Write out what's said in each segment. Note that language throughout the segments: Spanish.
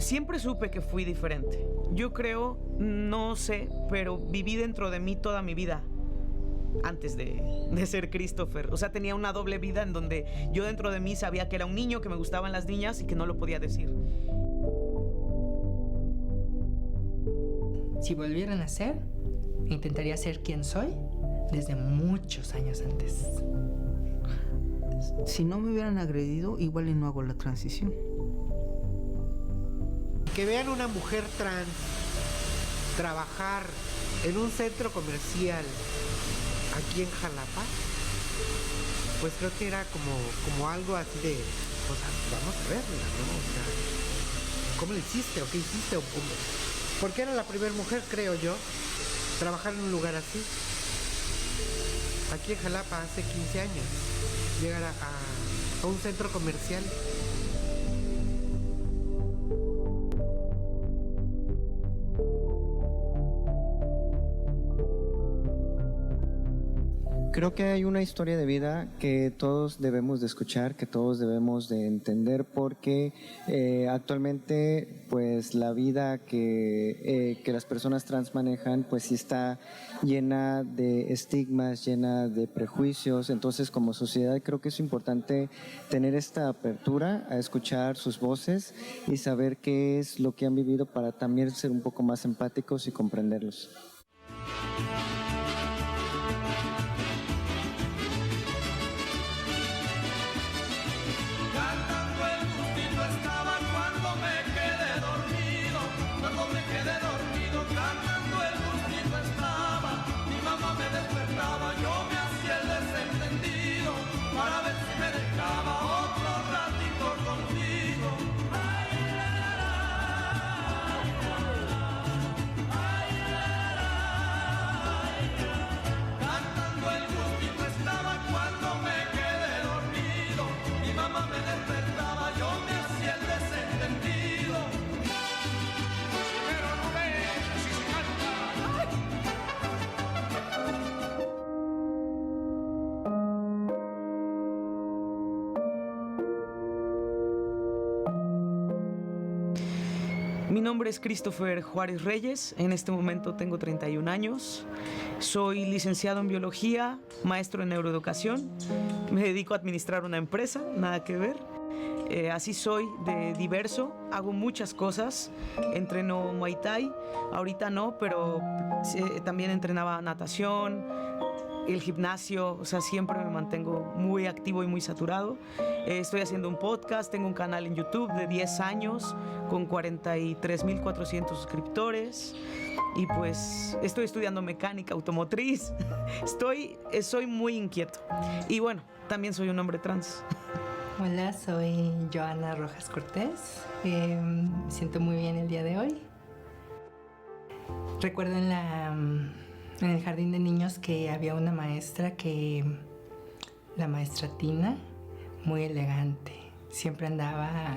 Siempre supe que fui diferente. Yo creo, no sé, pero viví dentro de mí toda mi vida antes de ser Christopher. O sea, tenía una doble vida en donde yo dentro de mí sabía que era un niño, que me gustaban las niñas y que no lo podía decir. Si volviera a nacer, intentaría ser quien soy desde muchos años antes. Si no me hubieran agredido, igual y no hago la transición. Que vean una mujer trans trabajar en un centro comercial aquí en Jalapa, pues creo que era como algo así de, o sea, vamos a verla, ¿no? O sea, ¿cómo le hiciste o qué hiciste? Porque era la primera mujer, creo yo, trabajar en un lugar así. Aquí en Jalapa hace 15 años, llegar a un centro comercial. Creo que hay una historia de vida que todos debemos de escuchar, que todos debemos de entender, porque actualmente pues la vida que las personas trans manejan pues sí está llena de estigmas, llena de prejuicios. Entonces, como sociedad creo que es importante tener esta apertura a escuchar sus voces y saber qué es lo que han vivido para también ser un poco más empáticos y comprenderlos. Mi nombre es Christopher Juárez Reyes, en este momento tengo 31 años, soy licenciado en biología, maestro en neuroeducación, me dedico a administrar una empresa, nada que ver, así soy de diverso, hago muchas cosas, entreno Muay Thai, ahorita no, pero también entrenaba natación, el gimnasio, o sea, siempre me mantengo muy activo y muy saturado. Estoy haciendo un podcast, tengo un canal en YouTube de 10 años con 43,400 suscriptores y pues estoy estudiando mecánica automotriz. Soy muy inquieto y bueno, también soy un hombre trans. Hola, soy Joana Rojas Cortés. Me siento muy bien el día de hoy. Recuerdo en el jardín de niños que había una maestra la maestra Tina, muy elegante. Siempre andaba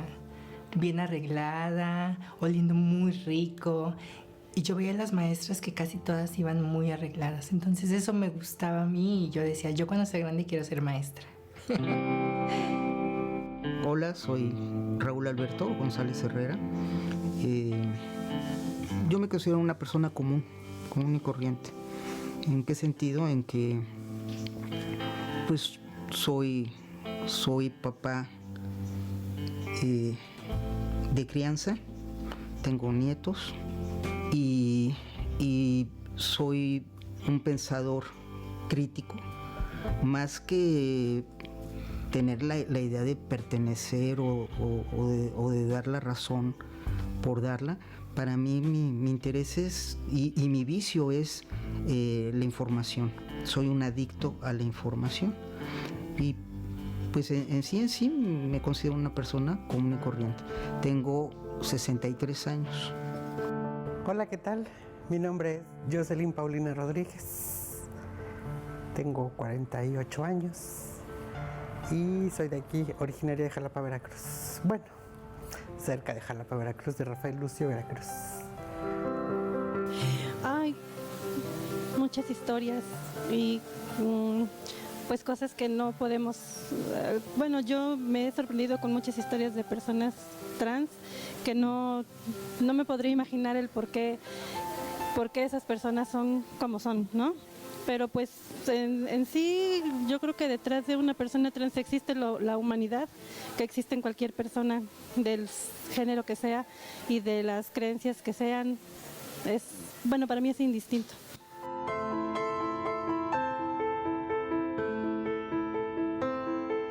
bien arreglada, oliendo muy rico. Y yo veía a las maestras que casi todas iban muy arregladas. Entonces eso me gustaba a mí y yo decía, yo cuando sea grande quiero ser maestra. Hola, soy Raúl Alberto González Herrera. Yo me considero una persona común y corriente. ¿En qué sentido? En que pues soy papá de crianza, tengo nietos y soy un pensador crítico, más que tener la idea de pertenecer o de dar la razón por darla. Para mí mi interés es y mi vicio es la información. Soy un adicto a la información y pues en sí me considero una persona común y corriente. Tengo 63 años. Hola, ¿qué tal? Mi nombre es Jocelyn Paulina Rodríguez. Tengo 48 años y soy de aquí, originaria de Jalapa, Veracruz. Bueno, cerca de Jalapa, Veracruz, de Rafael Lucio, Veracruz. Ay, muchas historias y pues cosas que no podemos, bueno, yo me he sorprendido con muchas historias de personas trans que no me podría imaginar el por qué esas personas son como son, ¿no? Pero pues en sí yo creo que detrás de una persona trans existe la humanidad que existe en cualquier persona del género que sea y de las creencias que sean. Bueno, para mí es indistinto.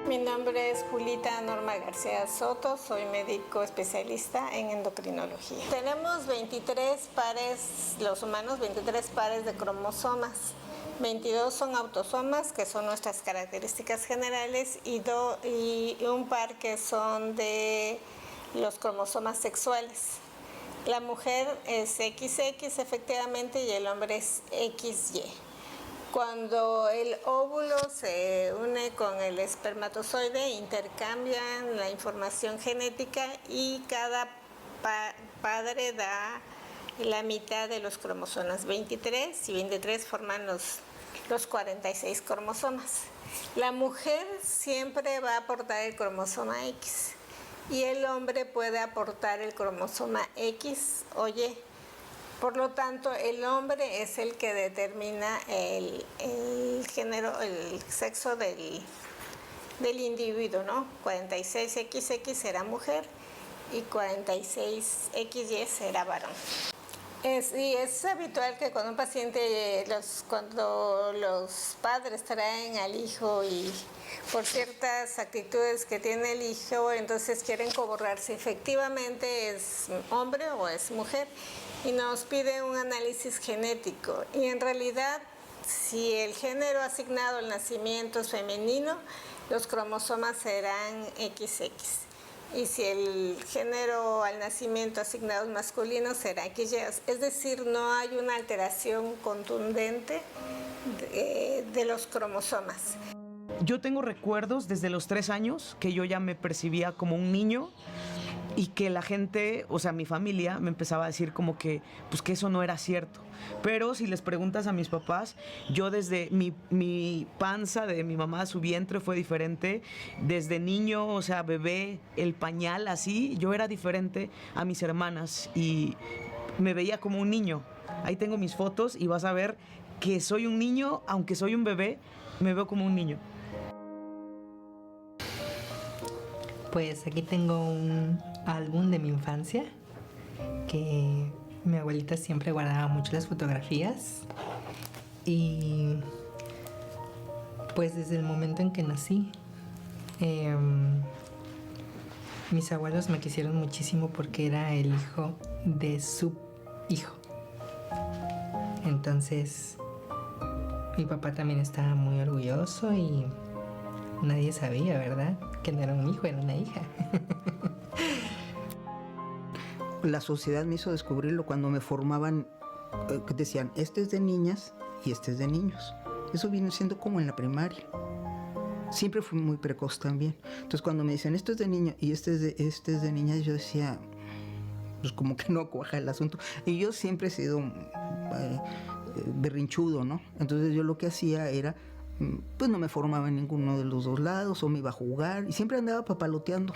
Mi nombre es Julita Norma García Soto, soy médico especialista en endocrinología. Tenemos 23 pares, los humanos, 23 pares de cromosomas. 22 son autosomas, que son nuestras características generales, y un par que son de los cromosomas sexuales. La mujer es XX efectivamente y el hombre es XY. Cuando el óvulo se une con el espermatozoide, intercambian la información genética y cada padre da la mitad de los cromosomas. 23 y 23 forman los 46 cromosomas. La mujer siempre va a aportar el cromosoma X y el hombre puede aportar el cromosoma X o Y. Por lo tanto, el hombre es el que determina el género, el sexo del individuo, ¿no? 46XX será mujer y 46XY será varón. Es habitual que cuando un paciente, cuando los padres traen al hijo y por ciertas actitudes que tiene el hijo, entonces quieren corroborar si efectivamente es hombre o es mujer y nos pide un análisis genético. Y en realidad, si el género asignado al nacimiento es femenino, los cromosomas serán XX. Y si el género al nacimiento asignado es masculino, será XY. Es decir, no hay una alteración contundente de los cromosomas. Yo tengo recuerdos desde los 3 años que yo ya me percibía como un niño y que la gente, o sea, mi familia me empezaba a decir como que, pues que eso no era cierto. Pero si les preguntas a mis papás, yo desde mi panza, de mi mamá, su vientre fue diferente. Desde niño, o sea, bebé, el pañal, así, yo era diferente a mis hermanas y me veía como un niño. Ahí tengo mis fotos y vas a ver que soy un niño, aunque soy un bebé, me veo como un niño. Pues aquí tengo un álbum de mi infancia que mi abuelita siempre guardaba mucho las fotografías y pues desde el momento en que nací mis abuelos me quisieron muchísimo porque era el hijo de su hijo. Entonces mi papá también estaba muy orgulloso y nadie sabía, ¿verdad? Que no era un hijo, era una hija. La sociedad me hizo descubrirlo cuando me formaban, decían, este es de niñas y este es de niños. Eso viene siendo como en la primaria. Siempre fui muy precoz también. Entonces cuando me dicen, esto es de niño y este es de niñas, yo decía, pues como que no cuaja el asunto. Y yo siempre he sido berrinchudo, ¿no? Entonces yo lo que hacía era, pues no me formaba en ninguno de los dos lados o me iba a jugar y siempre andaba papaloteando,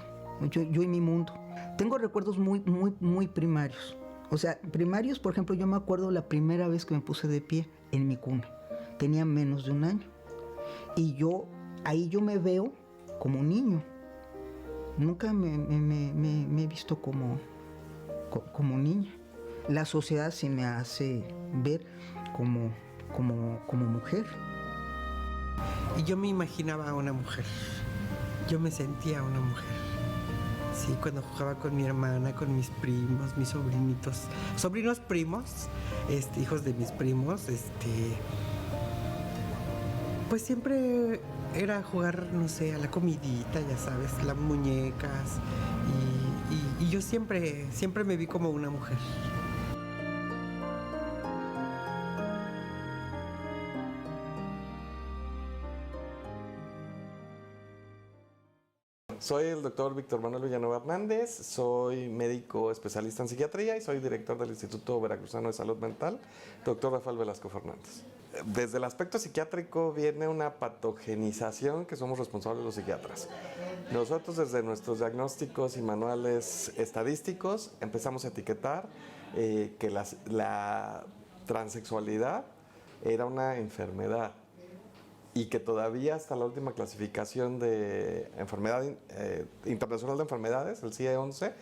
yo y mi mundo. Tengo recuerdos muy primarios. O sea, primarios, por ejemplo, yo me acuerdo la primera vez que me puse de pie en mi cuna. Tenía menos de 1 año. Y ahí yo me veo como niño. Nunca me he visto como niña. La sociedad sí me hace ver como mujer. Y yo me imaginaba a una mujer. Yo me sentía una mujer. Sí, cuando jugaba con mi hermana, con mis primos, mis sobrinos primos, hijos de mis primos, pues siempre era jugar, no sé, a la comidita, ya sabes, las muñecas. Y yo siempre me vi como una mujer. Soy el doctor Víctor Manuel Villanueva Hernández, soy médico especialista en psiquiatría y soy director del Instituto Veracruzano de Salud Mental, doctor Rafael Velasco Fernández. desde el aspecto psiquiátrico viene una patogenización que somos responsables los psiquiatras. Nosotros desde nuestros diagnósticos y manuales estadísticos empezamos a etiquetar que la transexualidad era una enfermedad y que todavía hasta la última clasificación de enfermedad internacional de enfermedades, el CIE-11,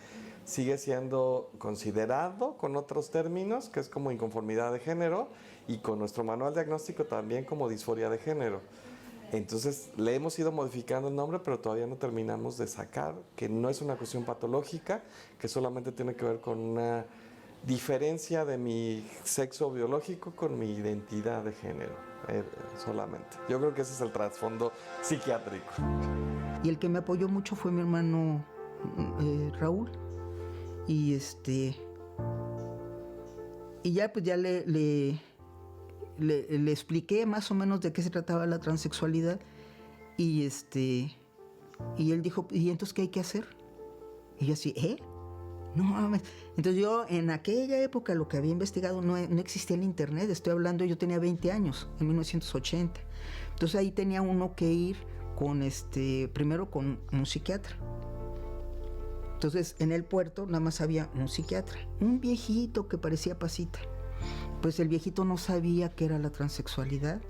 sigue siendo considerado con otros términos, que es como inconformidad de género, y con nuestro manual diagnóstico también como disforia de género. Entonces le hemos ido modificando el nombre, pero todavía no terminamos de sacar que no es una cuestión patológica, que solamente tiene que ver con una diferencia de mi sexo biológico con mi identidad de género, solamente. Yo creo que ese es el trasfondo psiquiátrico. Y el que me apoyó mucho fue mi hermano Raúl. Y ya pues ya le expliqué más o menos de qué se trataba la transexualidad y él dijo, ¿y entonces qué hay que hacer? Y yo así, no mames. Entonces yo en aquella época lo que había investigado no existía el internet, estoy hablando, yo tenía 20 años, en 1980. Entonces ahí tenía uno que ir con primero con un psiquiatra. Entonces en el puerto nada más había un psiquiatra, un viejito que parecía pasita. Pues el viejito no sabía qué era la transexualidad.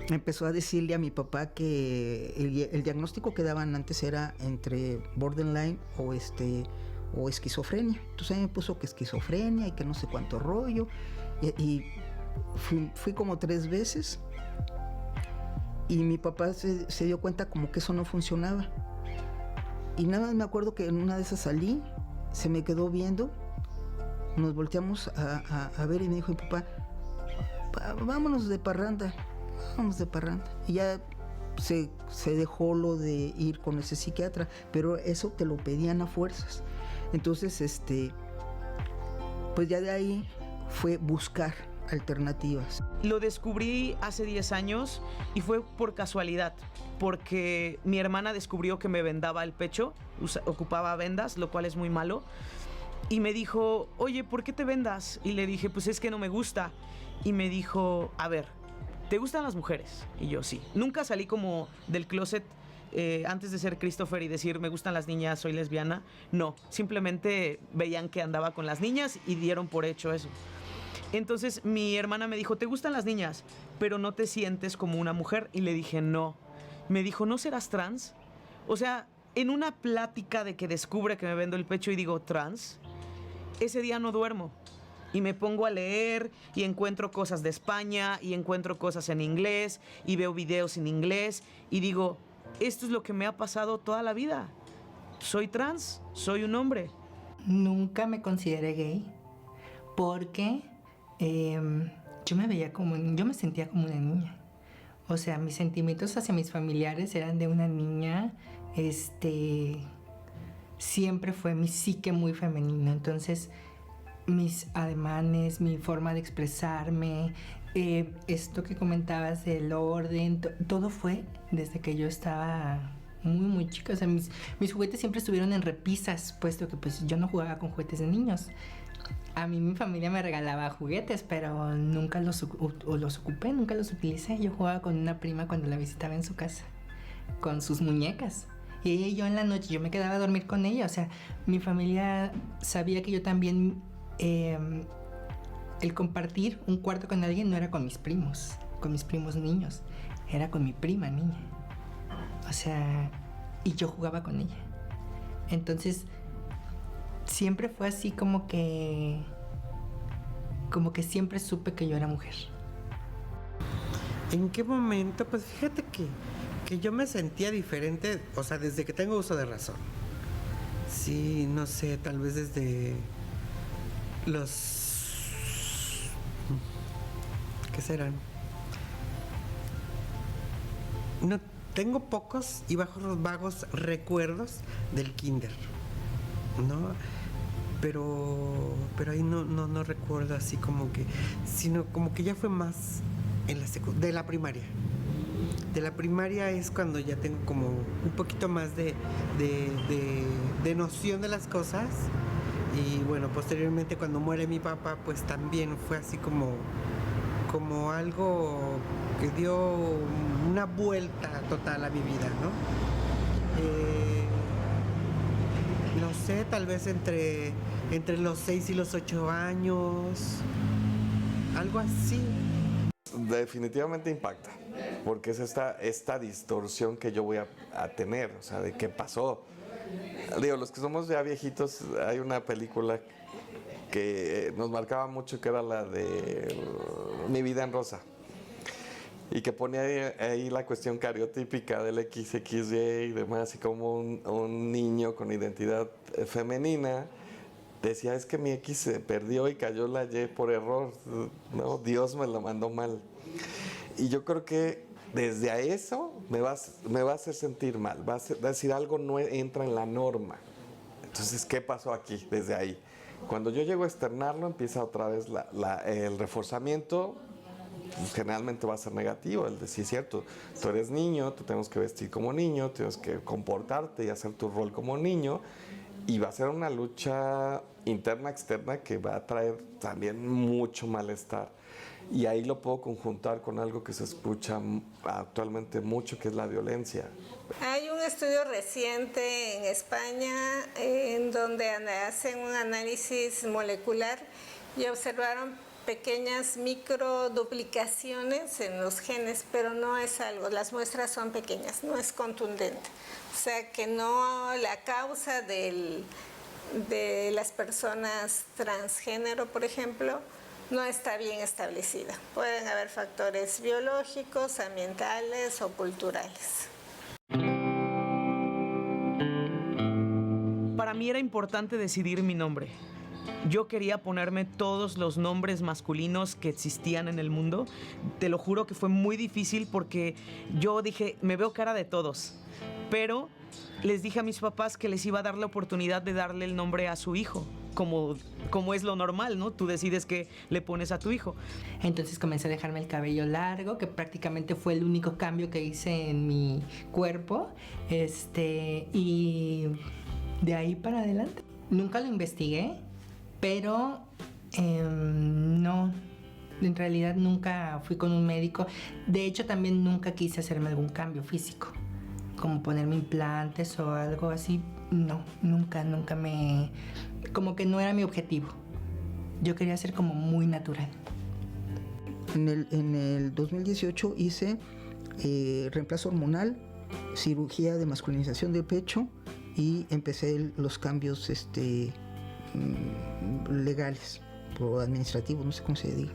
Empezó a decirle a mi papá que el diagnóstico que daban antes era entre borderline o esquizofrenia. Entonces me puso que esquizofrenia y que no sé cuánto rollo. Y fui como 3 veces y mi papá se dio cuenta como que eso no funcionaba. Y nada más me acuerdo que en una de esas salí, se me quedó viendo, nos volteamos a ver y me dijo, papá, vámonos de parranda. Y ya se dejó lo de ir con ese psiquiatra, pero eso te lo pedían a fuerzas. Entonces, pues ya de ahí fue buscar alternativas. Lo descubrí hace 10 años y fue por casualidad, porque mi hermana descubrió que me vendaba el pecho, ocupaba vendas, lo cual es muy malo, y me dijo, oye, ¿por qué te vendas? Y le dije, pues es que no me gusta. Y me dijo, a ver, ¿te gustan las mujeres? Y yo, sí. Nunca salí como del closet antes de ser Christopher y decir, me gustan las niñas, soy lesbiana. No, simplemente veían que andaba con las niñas y dieron por hecho eso. Entonces mi hermana me dijo, ¿te gustan las niñas, pero no te sientes como una mujer? Y le dije, no. Me dijo, ¿no serás trans? O sea, en una plática de que descubre que me vendo el pecho y digo, ¿trans? Ese día no duermo. Y me pongo a leer y encuentro cosas de España y encuentro cosas en inglés y veo videos en inglés y digo, esto es lo que me ha pasado toda la vida. Soy trans, soy un hombre. Nunca me consideré gay porque yo me sentía como una niña. O sea, mis sentimientos hacia mis familiares eran de una niña. Siempre fue mi psique muy femenino. Entonces, mis ademanes, mi forma de expresarme, esto que comentabas del orden, todo fue desde que yo estaba muy, muy chica. O sea, mis juguetes siempre estuvieron en repisas, puesto que pues yo no jugaba con juguetes de niños. A mí mi familia me regalaba juguetes, pero nunca los ocupé, nunca los utilicé. Yo jugaba con una prima cuando la visitaba en su casa, con sus muñecas. Y ella y yo en la noche, yo me quedaba a dormir con ella. O sea, mi familia sabía que yo también... el compartir un cuarto con alguien no era con mis primos niños, era con mi prima niña. O sea, y yo jugaba con ella. Entonces, siempre fue así como que siempre supe que yo era mujer. ¿En qué momento? Pues fíjate que yo me sentía diferente, o sea, desde que tengo uso de razón. Sí, no sé, tal vez desde ¿qué serán? No, tengo pocos y vagos recuerdos del kinder, ¿no? Pero ahí no recuerdo así como que, sino como que ya fue más en de la primaria. De la primaria es cuando ya tengo como un poquito más de noción de las cosas. Y bueno, posteriormente cuando muere mi papá, pues también fue así como como algo que dio una vuelta total a mi vida, ¿no? No sé, tal vez entre los 6 y los 8 años, algo así. Definitivamente impacta, porque es esta distorsión que yo voy a tener, o sea, de qué pasó. Digo, los que somos ya viejitos, hay una película que nos marcaba mucho, que era la de Mi vida en rosa, y que ponía ahí la cuestión cariotípica del XXY y demás, y como un niño con identidad femenina decía, es que mi X se perdió y cayó la Y por error, ¿no? Dios me lo mandó mal. Y yo creo que desde eso me va a hacer sentir mal, va a decir algo no entra en la norma. Entonces, ¿qué pasó aquí desde ahí? Cuando yo llego a externarlo, empieza otra vez el reforzamiento. Pues generalmente va a ser negativo, el decir, cierto, tú eres niño, tú tenemos que vestir como niño, tienes que comportarte y hacer tu rol como niño, y va a ser una lucha interna, externa, que va a traer también mucho malestar. Y ahí lo puedo conjuntar con algo que se escucha actualmente mucho, que es la violencia. Hay un estudio reciente en España en donde hacen un análisis molecular y observaron pequeñas microduplicaciones en los genes, pero no es algo, las muestras son pequeñas, no es contundente. O sea que no, la causa de las personas transgénero, por ejemplo, no está bien establecida. Pueden haber factores biológicos, ambientales o culturales. Para mí era importante decidir mi nombre. Yo quería ponerme todos los nombres masculinos que existían en el mundo. Te lo juro que fue muy difícil porque yo dije, me veo cara de todos. Pero les dije a mis papás que les iba a dar la oportunidad de darle el nombre a su hijo. Como es lo normal, ¿no? Tú decides qué le pones a tu hijo. Entonces comencé a dejarme el cabello largo, que prácticamente fue el único cambio que hice en mi cuerpo. Y de ahí para adelante. Nunca lo investigué, pero no. En realidad nunca fui con un médico. De hecho, también nunca quise hacerme algún cambio físico, como ponerme implantes o algo así. No, nunca me... Como que no era mi objetivo. Yo quería ser como muy natural. En el 2018 hice reemplazo hormonal, cirugía de masculinización de pecho y empecé los cambios legales o administrativos, no sé cómo se diga.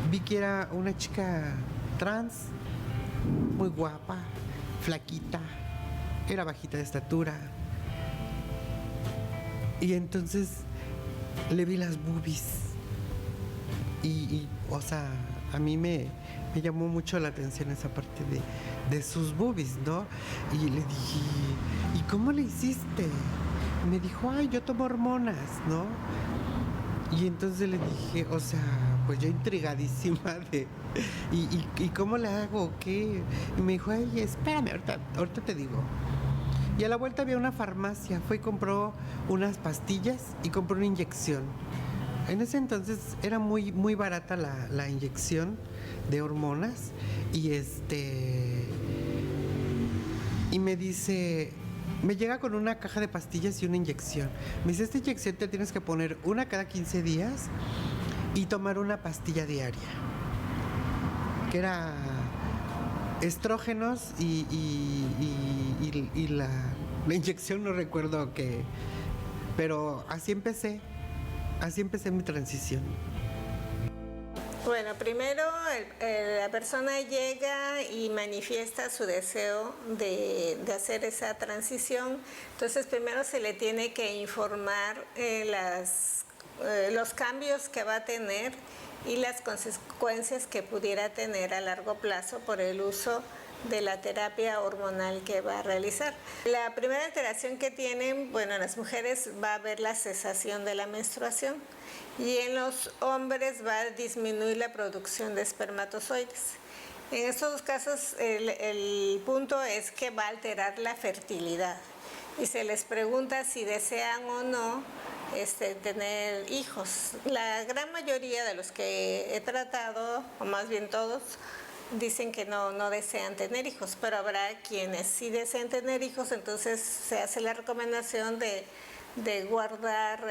Vi que era una chica trans, muy guapa, flaquita, era bajita de estatura. Y entonces le vi las boobies. Y o sea, a mí me llamó mucho la atención esa parte de sus boobies, ¿no? Y le dije, ¿y cómo le hiciste? Y me dijo, ay, yo tomo hormonas, ¿no? Y entonces le dije, o sea, pues yo intrigadísima de... ¿Y cómo le hago? ¿Qué? Y me dijo, ay, espérame, ahorita te digo. Y a la vuelta había una farmacia, fue y compró unas pastillas y compró una inyección. En ese entonces era muy, muy barata la inyección de hormonas y me dice, me llega con una caja de pastillas y una inyección. Me dice, esta inyección te tienes que poner una cada 15 días y tomar una pastilla diaria. Que era estrógenos y la inyección no recuerdo qué, pero así empecé mi transición. Bueno, primero la persona llega y manifiesta su deseo de hacer esa transición, entonces primero se le tiene que informar los cambios que va a tener y las consecuencias que pudiera tener a largo plazo por el uso de la terapia hormonal que va a realizar. La primera alteración que tienen, bueno, en las mujeres va a haber la cesación de la menstruación y en los hombres va a disminuir la producción de espermatozoides. En estos dos casos el punto es que va a alterar la fertilidad y se les pregunta si desean o no tener hijos. La gran mayoría de los que he tratado, o más bien todos, dicen que no desean tener hijos, pero habrá quienes sí desean tener hijos, entonces se hace la recomendación de guardar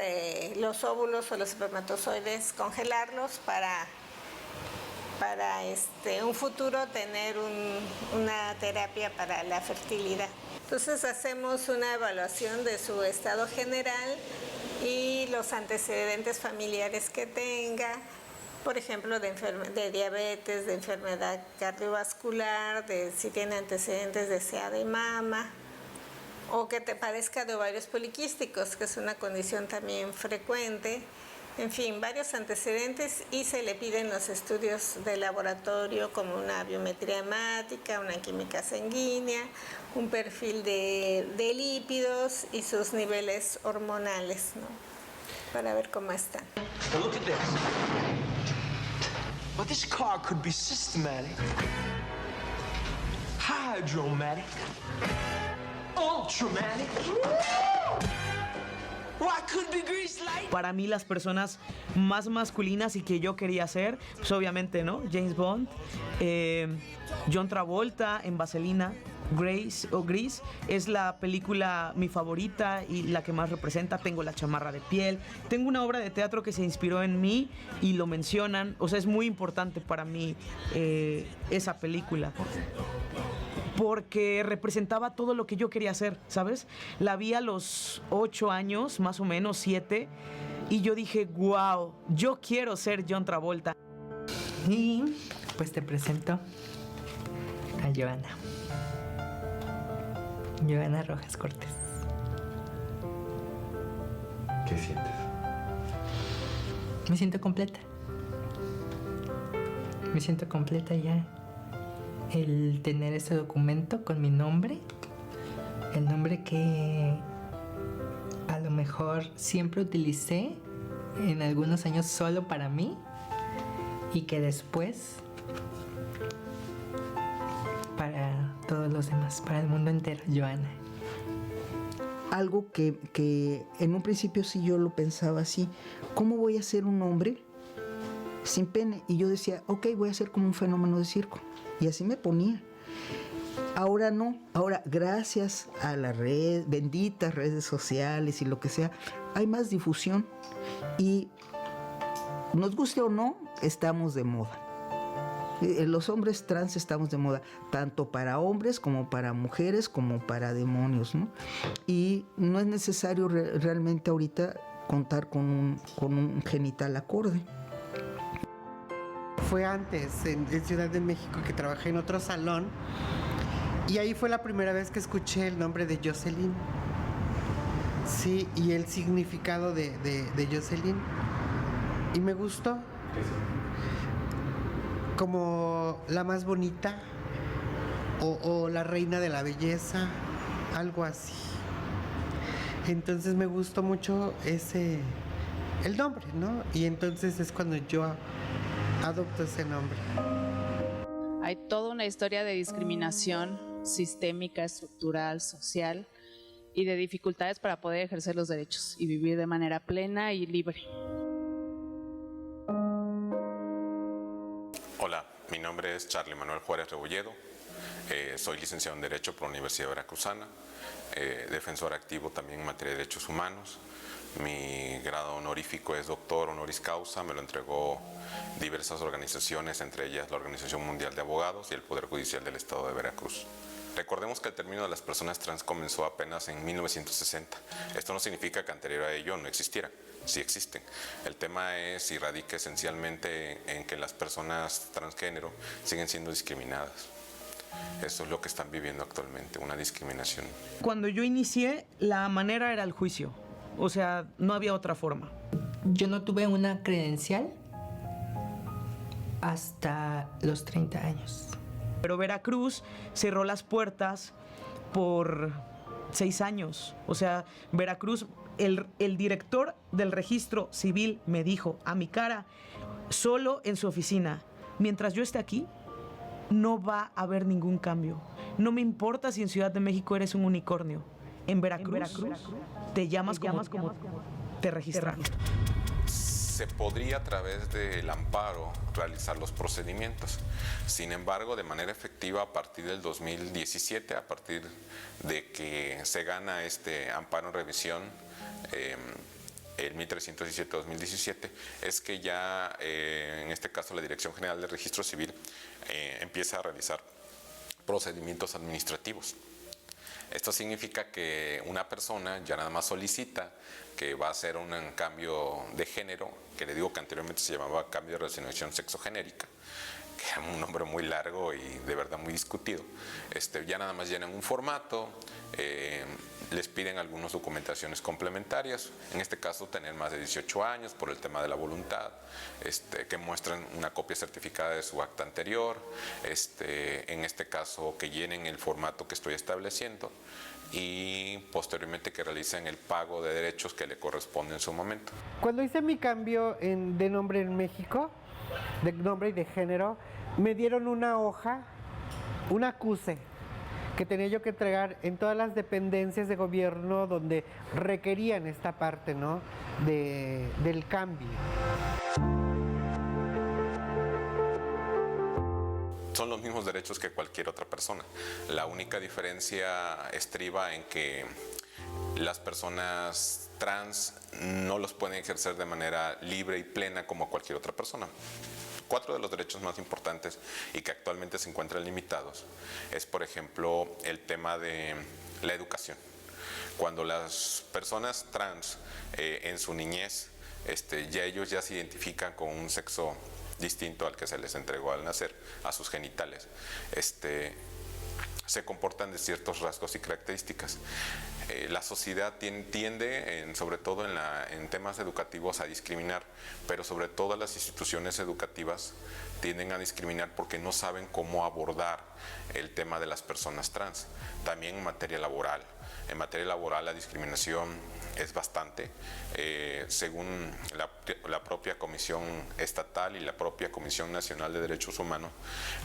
los óvulos o los espermatozoides, congelarlos para un futuro tener una terapia para la fertilidad. Entonces hacemos una evaluación de su estado general y los antecedentes familiares que tenga, por ejemplo, de diabetes, de enfermedad cardiovascular, de si tiene antecedentes de SEA de mama, o que te padezca de ovarios poliquísticos, que es una condición también frecuente. En fin, varios antecedentes, y se le piden los estudios de laboratorio como una biometría hemática, una química sanguínea, un perfil de lípidos y sus niveles hormonales, ¿no? Para ver cómo están. Now look at this. Well, this car could be systematic, hydromatic, ultramatic. Para mí las personas más masculinas y que yo quería ser, pues obviamente, ¿no? James Bond, John Travolta en Vaselina, Grease es la película mi favorita y la que más representa. Tengo La chamarra de piel, tengo una obra de teatro que se inspiró en mí y lo mencionan, o sea, es muy importante para mí esa película. Porque representaba todo lo que yo quería hacer, ¿sabes? La vi a los 8 años, más o menos, 7, y yo dije, wow, yo quiero ser John Travolta. Y pues te presento a Joana. Joana Rojas Cortés. ¿Qué sientes? Me siento completa. Me siento completa ya. El tener ese documento con mi nombre, el nombre que a lo mejor siempre utilicé en algunos años solo para mí y que después para todos los demás, para el mundo entero, Joana. Algo que en un principio sí yo lo pensaba así, ¿cómo voy a ser un hombre sin pene? Y yo decía, ok, voy a ser como un fenómeno de circo. Y así me ponía. Ahora no. Ahora, gracias a las benditas redes sociales y lo que sea, hay más difusión. Y nos guste o no, estamos de moda. Los hombres trans estamos de moda, tanto para hombres como para mujeres, como para demonios, ¿no? Y no es necesario realmente ahorita contar con un genital acorde. Fue antes, en Ciudad de México, que trabajé en otro salón, y ahí fue la primera vez que escuché el nombre de Jocelyn. Sí, y el significado de Jocelyn. Y me gustó. Como la más bonita, o la reina de la belleza, algo así. Entonces me gustó mucho el nombre, ¿no? Y entonces es cuando yo adopto ese nombre. Hay toda una historia de discriminación sistémica, estructural, social y de dificultades para poder ejercer los derechos y vivir de manera plena y libre. Hola, mi nombre es Charlie Manuel Juárez Rebolledo, soy licenciado en Derecho por la Universidad Veracruzana, defensor activo también en materia de derechos humanos. Mi grado honorífico es doctor honoris causa, me lo entregó diversas organizaciones, entre ellas la Organización Mundial de Abogados y el Poder Judicial del Estado de Veracruz. Recordemos que el término de las personas trans comenzó apenas en 1960. Esto no significa que anterior a ello no existiera, sí existen. El tema es y radica esencialmente en que las personas transgénero siguen siendo discriminadas. Eso es lo que están viviendo actualmente, una discriminación. Cuando yo inicié, la manera era el juicio. O sea, no había otra forma. Yo no tuve una credencial hasta los 30 años. Pero Veracruz cerró las puertas por 6 años. O sea, Veracruz, el director del registro civil me dijo a mi cara, solo en su oficina, mientras yo esté aquí, no va a haber ningún cambio. No me importa si en Ciudad de México eres un unicornio. En Veracruz te llamas como de registrar? Se podría a través del amparo realizar los procedimientos. Sin embargo, de manera efectiva a partir del 2017, a partir de que se gana este amparo en revisión, el 1317-2017, es que ya en este caso la Dirección General de Registro Civil empieza a realizar procedimientos administrativos. Esto significa que una persona ya nada más solicita que va a hacer un cambio de género, que le digo que anteriormente se llamaba cambio de reasignación sexogenérica, que era un nombre muy largo y de verdad muy discutido. Ya nada más llenan un formato, les piden algunas documentaciones complementarias, en este caso tener más de 18 años por el tema de la voluntad, que muestren una copia certificada de su acta anterior, en este caso que llenen el formato que estoy estableciendo y posteriormente que realicen el pago de derechos que le corresponde en su momento. Cuando hice mi cambio de nombre en México, de nombre y de género, me dieron una hoja, un acuse, que tenía yo que entregar en todas las dependencias de gobierno donde requerían esta parte, ¿no?, del cambio. Son los mismos derechos que cualquier otra persona. La única diferencia estriba en que las personas trans no los pueden ejercer de manera libre y plena como cualquier otra persona. 4 de los derechos más importantes y que actualmente se encuentran limitados es, por ejemplo, el tema de la educación. Cuando las personas trans en su niñez, ya ellos ya se identifican con un sexo distinto al que se les entregó al nacer, a sus genitales, se comportan de ciertos rasgos y características. La sociedad tiende, sobre todo en temas educativos, a discriminar, pero sobre todo las instituciones educativas tienden a discriminar porque no saben cómo abordar el tema de las personas trans. También en materia laboral. En materia laboral la discriminación es bastante. Según la propia Comisión Estatal y la propia Comisión Nacional de Derechos Humanos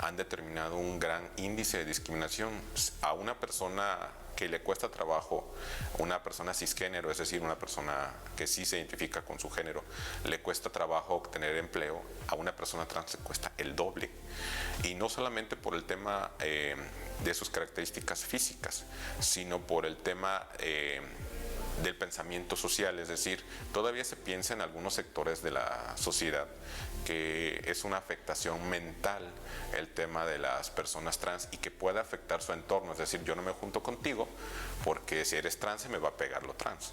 han determinado un gran índice de discriminación. A una persona que le cuesta trabajo, una persona cisgénero, es decir, una persona que sí se identifica con su género, le cuesta trabajo obtener empleo, a una persona trans le cuesta el doble. Y no solamente por el tema de sus características físicas, sino por el tema del pensamiento social, es decir, todavía se piensa en algunos sectores de la sociedad que es una afectación mental el tema de las personas trans y que puede afectar su entorno, es decir, yo no me junto contigo porque si eres trans se me va a pegar lo trans.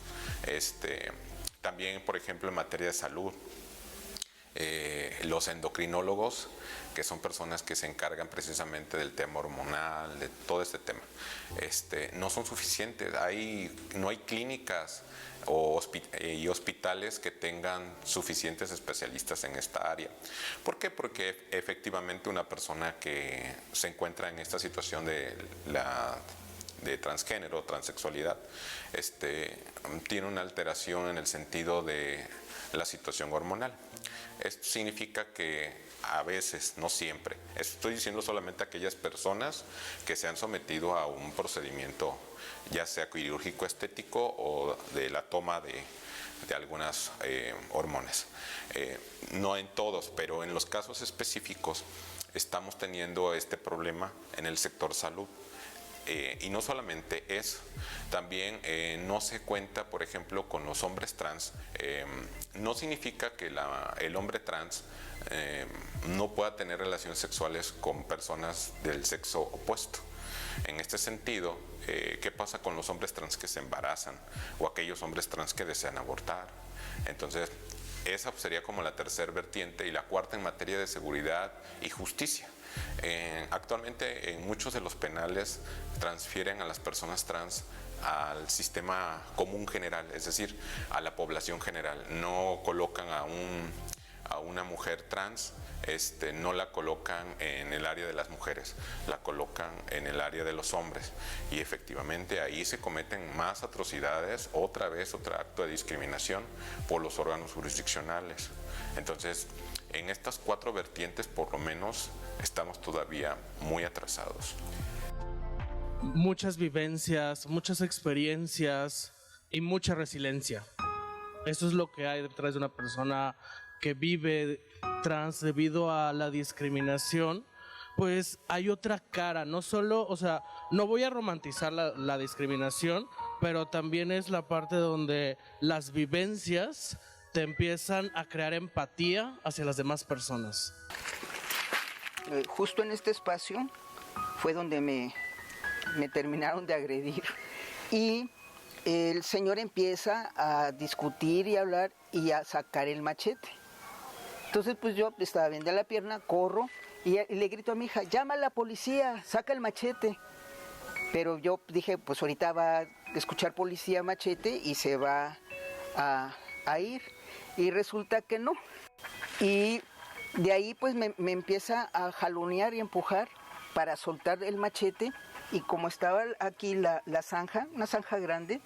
También, por ejemplo, en materia de salud, los endocrinólogos, que son personas que se encargan precisamente del tema hormonal, de todo este tema, no son suficientes. No hay clínicas y hospitales que tengan suficientes especialistas en esta área. ¿Por qué? Porque efectivamente una persona que se encuentra en esta situación de transgénero, transexualidad, tiene una alteración en el sentido de la situación hormonal. Esto significa que a veces, no siempre, estoy diciendo solamente aquellas personas que se han sometido a un procedimiento, ya sea quirúrgico estético o de la toma de algunas hormonas. No en todos, pero en los casos específicos estamos teniendo este problema en el sector salud. Y no solamente eso, también no se cuenta, por ejemplo, con los hombres trans. No significa que el hombre trans no pueda tener relaciones sexuales con personas del sexo opuesto. En este sentido, ¿qué pasa con los hombres trans que se embarazan o aquellos hombres trans que desean abortar? Entonces, esa sería como la tercera vertiente, y la cuarta en materia de seguridad y justicia. Actualmente en muchos de los penales transfieren a las personas trans al sistema común general, es decir, a la población general. No colocan a una mujer trans, no la colocan en el área de las mujeres, la colocan en el área de los hombres, y efectivamente ahí se cometen más atrocidades, otra vez otro acto de discriminación por los órganos jurisdiccionales. Entonces, en estas 4 vertientes por lo menos estamos todavía muy atrasados. Muchas vivencias, muchas experiencias y mucha resiliencia. Eso es lo que hay detrás de una persona que vive trans debido a la discriminación. Pues hay otra cara, no solo, o sea, no voy a romantizar la discriminación, pero también es la parte donde las vivencias te empiezan a crear empatía hacia las demás personas. Justo en este espacio fue donde me terminaron de agredir y el señor empieza a discutir y a hablar y a sacar el machete. Entonces pues yo estaba bien de la pierna, corro y le grito a mi hija, llama a la policía, saca el machete. Pero yo dije, pues ahorita va a escuchar policía, machete y se va a ir. Y resulta que no. Y de ahí pues me empieza a jalonear y empujar para soltar el machete. Y como estaba aquí la zanja, una zanja grande,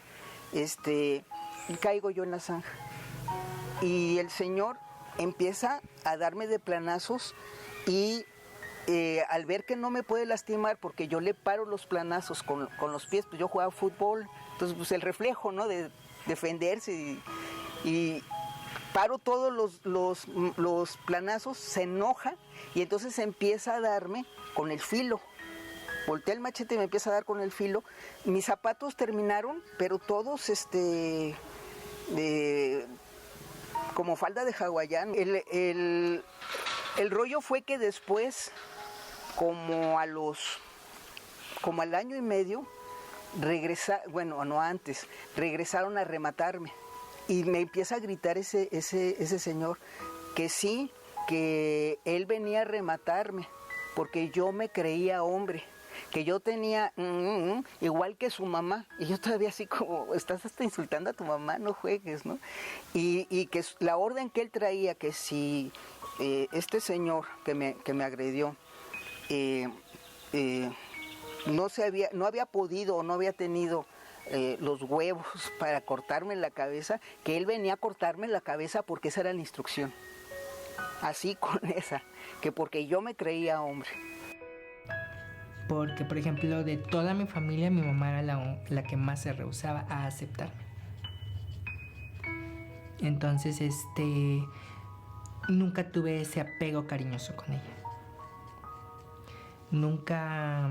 caigo yo en la zanja. Y el señor empieza a darme de planazos y al ver que no me puede lastimar porque yo le paro los planazos con los pies, pues yo jugaba fútbol, entonces pues el reflejo, ¿no?, de defenderse y paro todos los planazos, se enoja y entonces empieza a darme con el filo. Voltea el machete y me empieza a dar con el filo. Mis zapatos terminaron, pero todos como falda de hawaiano. El rollo fue que después, como al año y medio, regresaron a rematarme. Y me empieza a gritar ese señor que sí, que él venía a rematarme, porque yo me creía hombre, que yo tenía igual que su mamá. Y yo todavía así como, estás hasta insultando a tu mamá, no juegues, ¿no? Y que la orden que él traía, que si este señor que me agredió no había podido o no había tenido los huevos para cortarme la cabeza, que él venía a cortarme la cabeza porque esa era la instrucción. Así con esa, que porque yo me creía hombre. Porque, por ejemplo, de toda mi familia, mi mamá era la que más se rehusaba a aceptarme. Entonces, nunca tuve ese apego cariñoso con ella. Nunca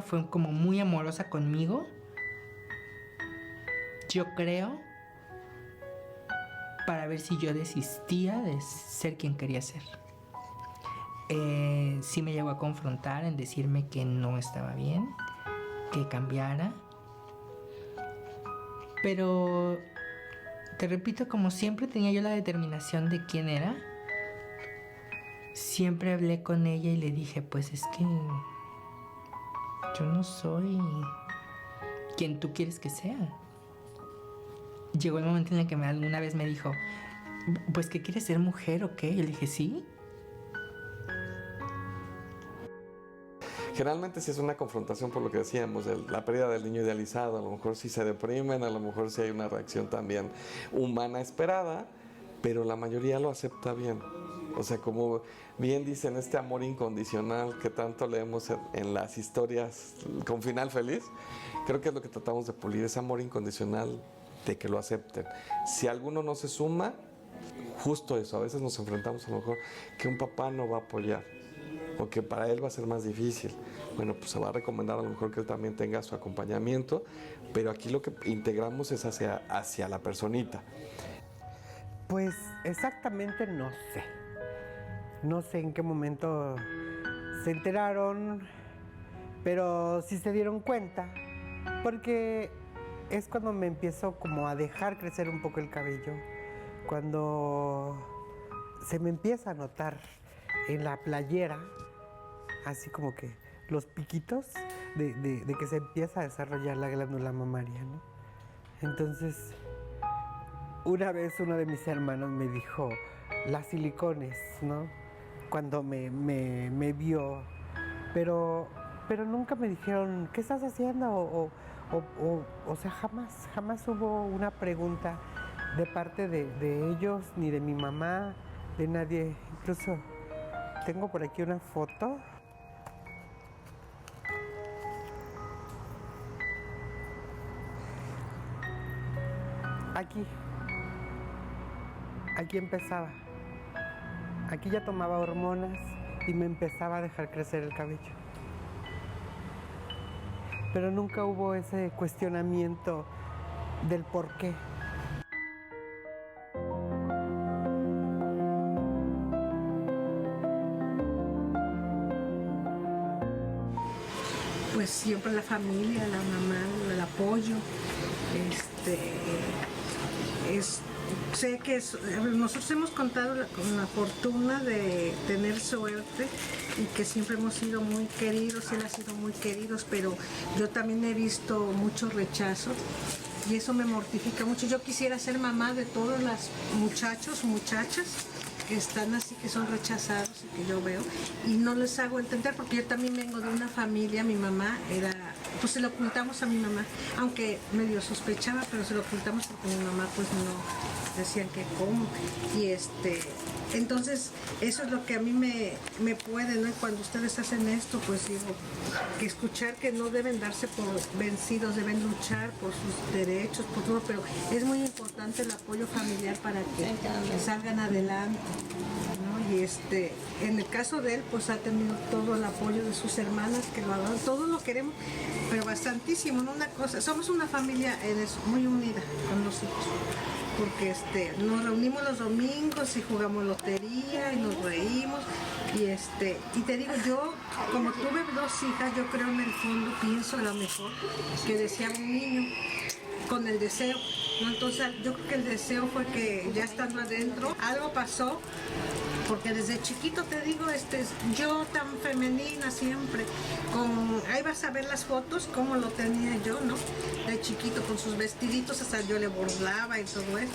fue como muy amorosa conmigo. Yo creo, para ver si yo desistía de ser quien quería ser. Sí me llegó a confrontar en decirme que no estaba bien, que cambiara. Pero, te repito, como siempre tenía yo la determinación de quién era, siempre hablé con ella y le dije, pues es que yo no soy quien tú quieres que sea. Llegó el momento en el que alguna vez me dijo, pues ¿qué quieres, ser mujer o qué? Y le dije, sí. Generalmente sí es una confrontación por lo que decíamos, la pérdida del niño idealizado, a lo mejor sí se deprimen, a lo mejor sí hay una reacción también humana esperada, pero la mayoría lo acepta bien. O sea, como bien dicen, este amor incondicional que tanto leemos en las historias con final feliz, creo que es lo que tratamos de pulir, ese amor incondicional de que lo acepten. Si alguno no se suma, justo eso, a veces nos enfrentamos a lo mejor que un papá no va a apoyar o que para él va a ser más difícil. Bueno, pues se va a recomendar a lo mejor que él también tenga su acompañamiento, pero aquí lo que integramos es hacia la personita. Pues exactamente no sé. No sé en qué momento se enteraron, pero sí se dieron cuenta, porque es cuando me empiezo como a dejar crecer un poco el cabello, cuando se me empieza a notar en la playera, así como que los piquitos de que se empieza a desarrollar la glándula mamaria, ¿no? Entonces, una vez uno de mis hermanos me dijo, las silicones, ¿no? Cuando me vio, pero nunca me dijeron, ¿qué estás haciendo? O sea, jamás hubo una pregunta de parte de ellos, ni de mi mamá, de nadie. Incluso tengo por aquí una foto. Aquí empezaba. Aquí ya tomaba hormonas y me empezaba a dejar crecer el cabello. Pero nunca hubo ese cuestionamiento del por qué. Pues siempre la familia, la mamá, el apoyo. Sé que nosotros hemos contado con la fortuna de tener suerte y que siempre hemos sido muy queridos, él ha sido muy queridos, pero yo también he visto mucho rechazo y eso me mortifica mucho. Yo quisiera ser mamá de todos los muchachos, muchachas que están así, que son rechazados y que yo veo y no les hago entender porque yo también vengo de una familia, mi mamá era, pues se lo ocultamos a mi mamá, aunque medio sospechaba, pero se lo ocultamos porque mi mamá pues no, decían que cómo y entonces eso es lo que a mí me puede, ¿no? Y cuando ustedes hacen esto, pues digo, que escuchar que no deben darse por vencidos, deben luchar por sus derechos, por todo, pero es muy importante el apoyo familiar para que salgan adelante, ¿no? Y en el caso de él, pues ha tenido todo el apoyo de sus hermanas que lo adoran, todos lo queremos, pero bastantísimo, ¿no? Una cosa, somos una familia muy unida con los hijos. Porque nos reunimos los domingos y jugamos lotería y nos reímos y te digo, yo como tuve 2 hijas, yo creo en el fondo, pienso a lo mejor que deseaba un niño con el deseo, ¿no? Entonces yo creo que el deseo fue que ya estando adentro, algo pasó, porque desde chiquito te digo, yo tan femenina siempre, ahí vas a ver las fotos, cómo lo tenía yo, ¿no? De chiquito, con sus vestiditos, hasta yo le bordaba y todo eso,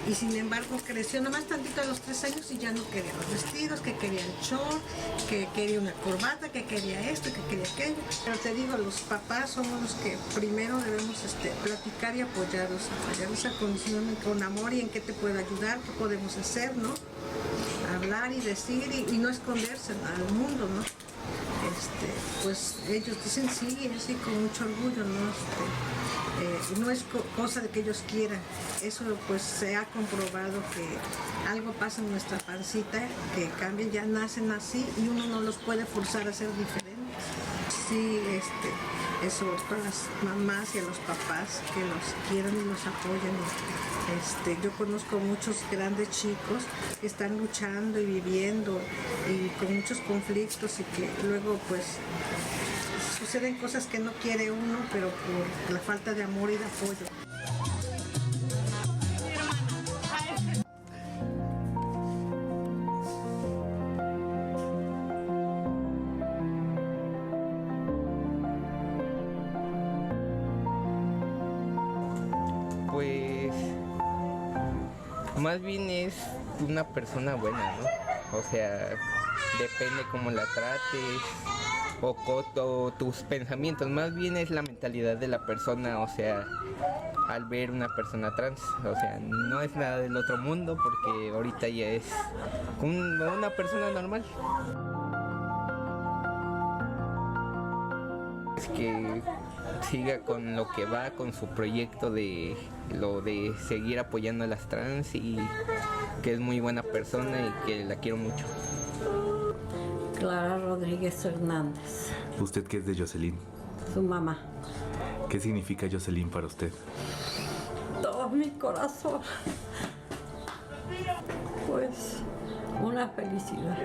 y sin embargo creció nomás tantito a los 3 años y ya no quería los vestidos, que quería el short, que quería una corbata, que quería esto, que quería aquello. Pero te digo, los papás somos los que primero debemos platicar y apoyarlos acondicionalmente con amor y en qué te puedo ayudar, qué podemos hacer, ¿no? Hablar y decir y no esconderse al mundo, ¿no? Pues ellos dicen sí, así con mucho orgullo, ¿no? No es cosa de que ellos quieran, eso pues se ha comprobado que algo pasa en nuestra pancita, que cambian, ya nacen así y uno no los puede forzar a ser diferentes. Sí, eso para las mamás y a los papás que los quieran y los apoyen. Yo conozco muchos grandes chicos que están luchando y viviendo y con muchos conflictos y que luego pues suceden cosas que no quiere uno, pero por la falta de amor y de apoyo. Pues más bien es una persona buena, ¿no? O sea, depende cómo la trates o tus pensamientos, más bien es la mentalidad de la persona, o sea, al ver una persona trans, o sea, no es nada del otro mundo porque ahorita ya es una persona normal. Es que siga con lo que va, con su proyecto de seguir apoyando a las trans y que es muy buena persona y que la quiero mucho. Clara Rodríguez Hernández. ¿Usted qué es de Jocelyn? Su mamá. ¿Qué significa Jocelyn para usted? Todo mi corazón. Pues una felicidad.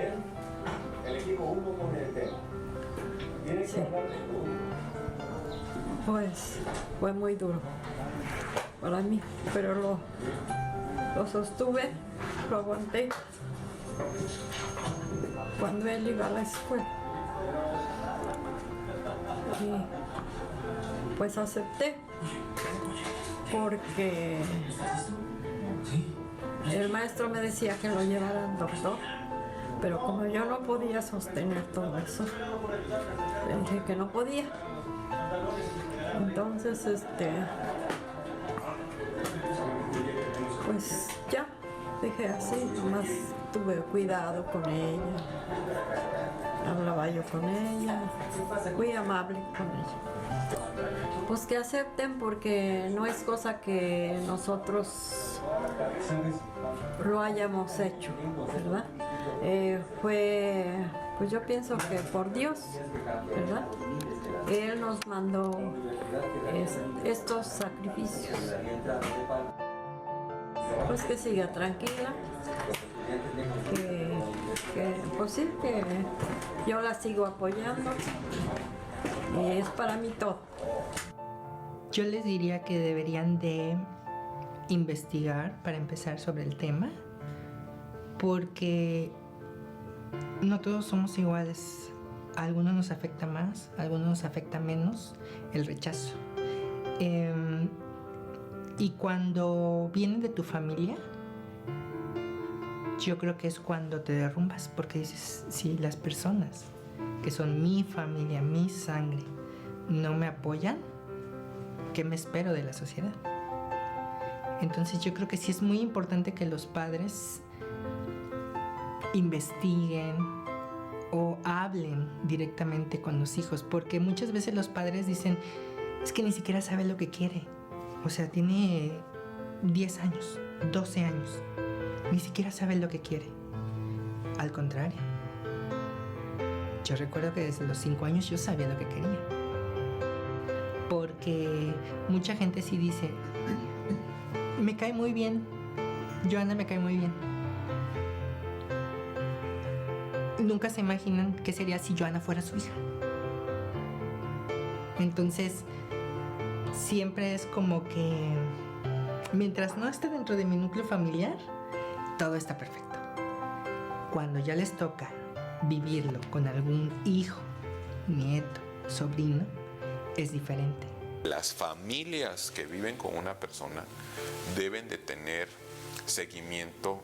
Sí. Pues fue muy duro para mí, pero lo sostuve, lo aguanté cuando él iba a la escuela. Y pues acepté porque el maestro me decía que lo llevara al doctor, pero como yo no podía sostener todo eso, le dije que no podía. Entonces, pues ya, dije así, nomás tuve cuidado con ella. hablaba yo con ella, muy amable con ella. Pues que acepten porque no es cosa que nosotros lo hayamos hecho, ¿verdad? Pues yo pienso que por Dios, ¿verdad? Él nos mandó estos sacrificios. Pues que siga tranquila, pues sí, que yo la sigo apoyando y es para mí todo. Yo les diría que deberían de investigar para empezar sobre el tema, porque no todos somos iguales. A algunos nos afecta más, a algunos nos afecta menos el rechazo. Y cuando viene de tu familia, yo creo que es cuando te derrumbas, porque dices, si las personas que son mi familia, mi sangre, no me apoyan, ¿qué me espero de la sociedad? Entonces yo creo que sí es muy importante que los padres investiguen o hablen directamente con los hijos, porque muchas veces los padres dicen, es que ni siquiera sabe lo que quiere. O sea, tiene 10 años, 12 años, ni siquiera sabe lo que quiere. Al contrario, yo recuerdo que desde los 5 años yo sabía lo que quería. Porque mucha gente sí dice, me cae muy bien, Joana me cae muy bien. Nunca se imaginan qué sería si Joana fuera su hija. Entonces, siempre es como que mientras no esté dentro de mi núcleo familiar, todo está perfecto. Cuando ya les toca vivirlo con algún hijo, nieto, sobrino, es diferente. Las familias que viven con una persona deben de tener seguimiento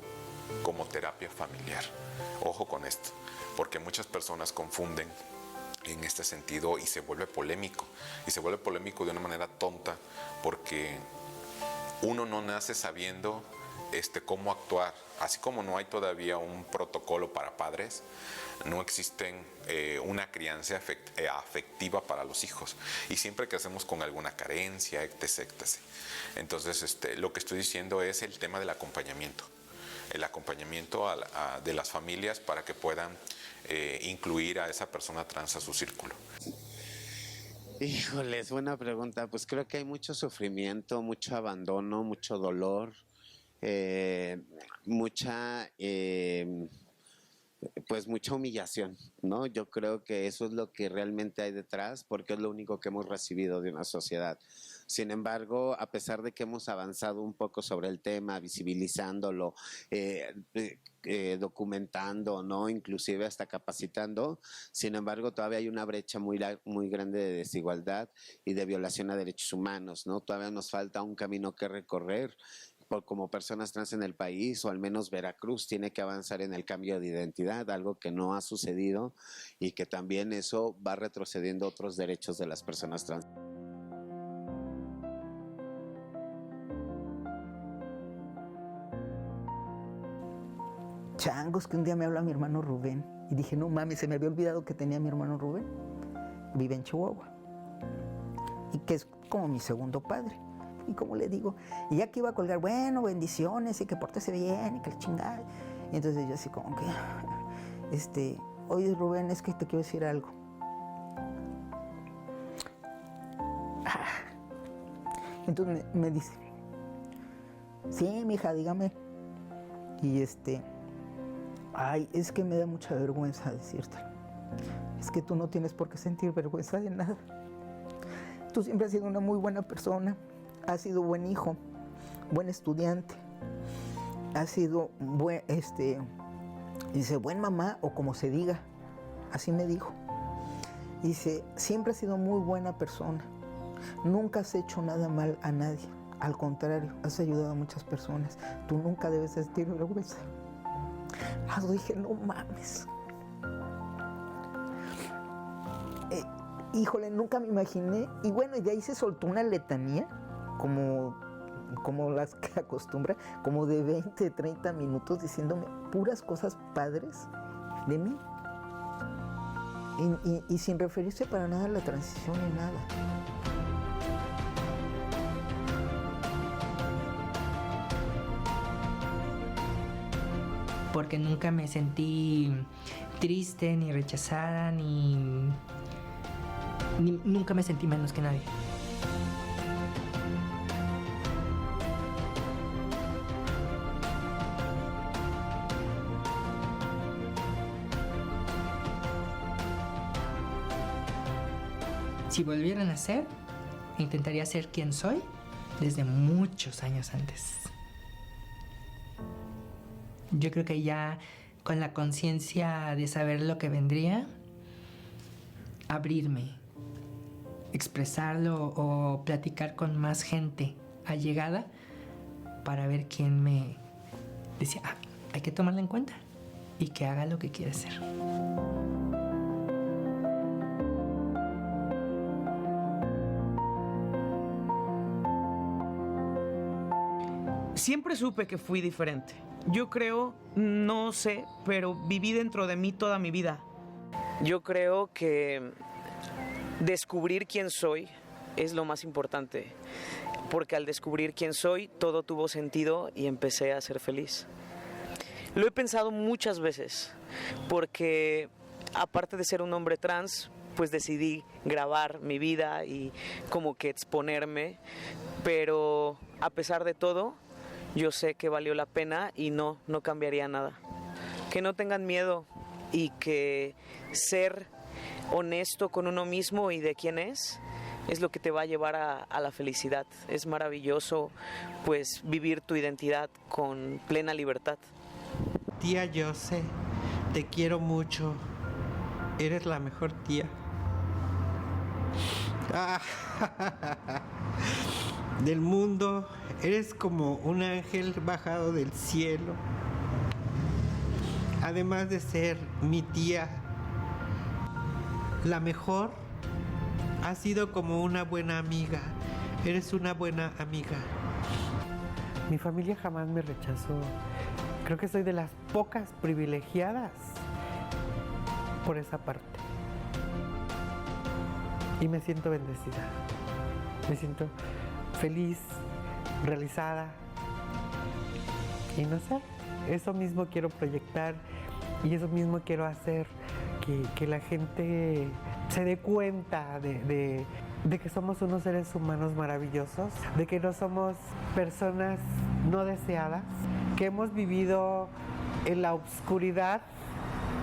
como terapia familiar. Ojo con esto, porque muchas personas confunden en este sentido y se vuelve polémico. Y se vuelve polémico de una manera tonta porque uno no nace sabiendo cómo actuar. Así como no hay todavía un protocolo para padres, no existen una crianza afectiva para los hijos. Y siempre crecemos con alguna carencia, etc. Entonces, lo que estoy diciendo es el tema del acompañamiento. El acompañamiento de las familias para que puedan incluir a esa persona trans a su círculo. Híjole, es buena pregunta. Pues creo que hay mucho sufrimiento, mucho abandono, mucho dolor, mucha humillación, ¿no? Yo creo que eso es lo que realmente hay detrás, porque es lo único que hemos recibido de una sociedad. Sin embargo, a pesar de que hemos avanzado un poco sobre el tema, visibilizándolo, documentando, ¿no? Inclusive hasta capacitando, sin embargo, todavía hay una brecha muy grande de desigualdad y de violación a derechos humanos, ¿no? Todavía nos falta un camino que recorrer como personas trans en el país, o al menos Veracruz tiene que avanzar en el cambio de identidad, algo que no ha sucedido y que también eso va retrocediendo otros derechos de las personas trans. Changos, que un día me habla mi hermano Rubén y dije, no mames, se me había olvidado que tenía mi hermano Rubén. Vive en Chihuahua y que es como mi segundo padre. Y como le digo, y ya que iba a colgar, bueno, bendiciones y que pórtese bien y que le chingada. Y entonces yo así como que, oye Rubén, es que te quiero decir algo. Entonces me dice, sí, mija, dígame. Y ay, es que me da mucha vergüenza decírtelo. Es que tú no tienes por qué sentir vergüenza de nada. Tú siempre has sido una muy buena persona. Has sido buen hijo, buen estudiante, has sido dice, buen mamá, o como se diga, así me dijo. Dice, siempre has sido muy buena persona, nunca has hecho nada mal a nadie, al contrario, has ayudado a muchas personas, tú nunca debes sentir vergüenza. Dije, no mames. Híjole, nunca me imaginé, y bueno, y de ahí se soltó una letanía, como las que acostumbra, como de 20, 30 minutos diciéndome puras cosas padres de mí. y sin referirse para nada a la transición ni nada. Porque nunca me sentí triste, ni rechazada, ni nunca me sentí menos que nadie. Si volviera a nacer, intentaría ser quien soy desde muchos años antes. Yo creo que ya con la conciencia de saber lo que vendría, abrirme, expresarlo o platicar con más gente allegada para ver quién me decía, hay que tomarla en cuenta y que haga lo que quiere hacer. Siempre supe que fui diferente. Yo creo, no sé, pero viví dentro de mí toda mi vida. Yo creo que descubrir quién soy es lo más importante, porque al descubrir quién soy, todo tuvo sentido y empecé a ser feliz. Lo he pensado muchas veces, porque aparte de ser un hombre trans, pues decidí grabar mi vida y como que exponerme, pero a pesar de todo, yo sé que valió la pena y no cambiaría nada. Que no tengan miedo y que ser honesto con uno mismo y de quién es lo que te va a llevar a la felicidad. Es maravilloso, pues, vivir tu identidad con plena libertad. Tía Jose, te quiero mucho. Eres la mejor tía. Del mundo, eres como un ángel bajado del cielo. Además de ser mi tía, la mejor, has sido como una buena amiga. Eres una buena amiga. Mi familia jamás me rechazó. Creo que soy de las pocas privilegiadas por esa parte. Y me siento bendecida. Me siento feliz, realizada. Y no sé, eso mismo quiero proyectar y eso mismo quiero hacer, que la gente se dé cuenta de que somos unos seres humanos maravillosos, de que no somos personas no deseadas, que hemos vivido en la oscuridad,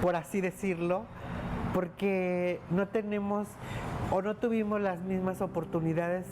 por así decirlo, porque no tenemos o no tuvimos las mismas oportunidades.